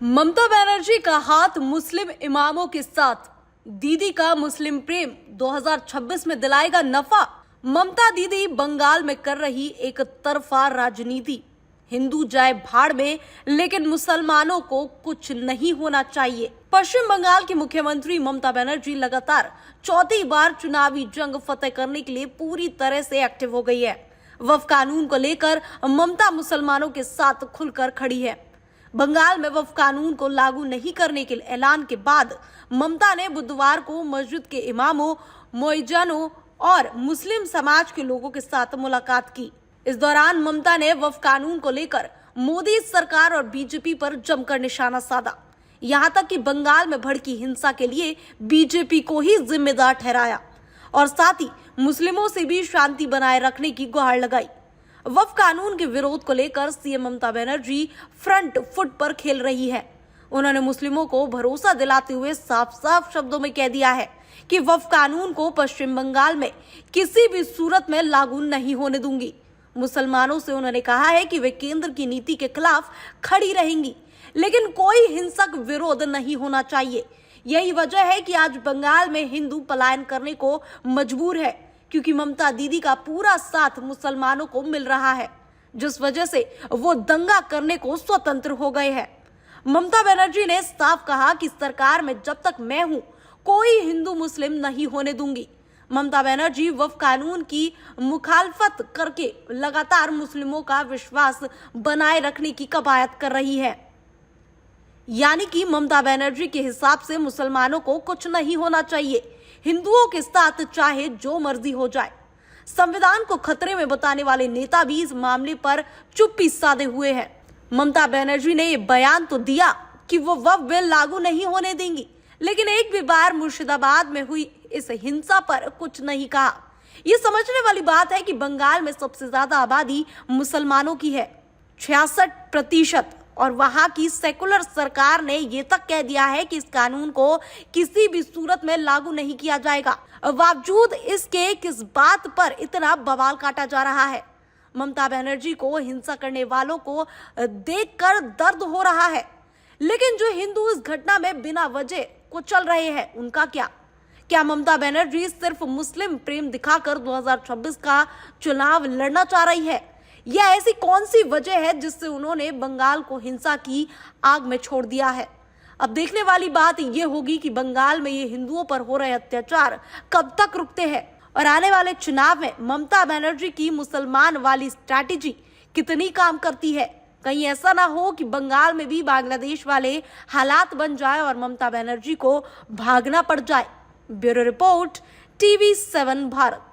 ममता बनर्जी का हाथ मुस्लिम इमामों के साथ, दीदी का मुस्लिम प्रेम 2026 में दिलाएगा नफा। ममता दीदी बंगाल में कर रही एक तरफा राजनीति। हिंदू जाए भाड़ में, लेकिन मुसलमानों को कुछ नहीं होना चाहिए। पश्चिम बंगाल की मुख्यमंत्री ममता बनर्जी लगातार चौथी बार चुनावी जंग फतेह करने के लिए पूरी तरह से एक्टिव हो गई है। वक्फ कानून को लेकर ममता मुसलमानों के साथ खुलकर खड़ी है। बंगाल में वक्फ कानून को लागू नहीं करने के ऐलान के बाद ममता ने बुधवार को मस्जिद के इमामों, मुअज्जिनों और मुस्लिम समाज के लोगों के साथ मुलाकात की। इस दौरान ममता ने वक्फ कानून को लेकर मोदी सरकार और बीजेपी पर जमकर निशाना साधा। यहां तक कि बंगाल में भड़की हिंसा के लिए बीजेपी को ही जिम्मेदार ठहराया और साथ ही मुस्लिमों से भी शांति बनाए रखने की गुहार लगाई। वक्फ कानून के विरोध को लेकर CM Mamata Banerjee front foot पर खेल रही है। उन्होंने मुस्लिमों को भरोसा दिलाते हुए साफ साफ शब्दों में कह दिया है कि वक्फ कानून को पश्चिम बंगाल में किसी भी सूरत में लागू नहीं होने दूंगी। मुसलमानों से उन्होंने कहा है कि वे केंद्र की नीति के खिलाफ खड़ी रहेंगी, लेकिन कोई हिंसक विरोध नहीं होना चाहिए। यही वजह है कि आज बंगाल में हिंदू पलायन करने को मजबूर है, क्योंकि ममता दीदी का पूरा साथ मुसलमानों को मिल रहा है, जिस वजह से वो दंगा करने को स्वतंत्र हो गए हैं। ममता बनर्जी ने साफ कहा कि सरकार में जब तक मैं हूं, कोई हिंदू मुस्लिम नहीं होने दूंगी। ममता बनर्जी वक्फ कानून की मुखालफत करके लगातार मुस्लिमों का विश्वास बनाए रखने की कवायद कर रही है। यानी कि ममता बनर्जी के हिसाब से मुसलमानों को कुछ नहीं होना चाहिए, हिंदुओं के साथ चाहे जो मर्जी हो जाए। संविधान को खतरे में बताने वाले नेता भी इस मामले पर चुप्पी साधे हुए हैं। ममता बनर्जी ने यह बयान तो दिया कि वो वक्फ बिल लागू नहीं होने देंगी, लेकिन एक भी बार मुर्शिदाबाद में हुई इस हिंसा पर कुछ नहीं कहा। ये समझने वाली बात है कि बंगाल में सबसे ज्यादा आबादी मुसलमानों की है, 66%, और वहां की सेकुलर सरकार ने ये तक कह दिया है कि इस कानून को किसी भी सूरत में लागू नहीं किया जाएगा। बावजूद इसके किस बात पर इतना बवाल काटा जा रहा है? ममता बनर्जी को हिंसा करने वालों को देखकर दर्द हो रहा है, लेकिन जो हिंदू इस घटना में बिना वजह कुचल रहे हैं, उनका क्या ममता बनर्जी सिर्फ मुस्लिम प्रेम दिखाकर 2026 का चुनाव लड़ना चाह रही है, या ऐसी कौन सी वजह है जिससे उन्होंने बंगाल को हिंसा की आग में छोड़ दिया है? अब देखने वाली बात यह होगी कि बंगाल में ये हिंदुओं पर हो रहे अत्याचार कब तक रुकते हैं और आने वाले चुनाव में ममता बनर्जी की मुसलमान वाली स्ट्रैटेजी कितनी काम करती है। कहीं ऐसा ना हो कि बंगाल में भी बांग्लादेश वाले हालात बन जाए और ममता बनर्जी को भागना पड़ जाए। Bureau report, TV7 Bharat.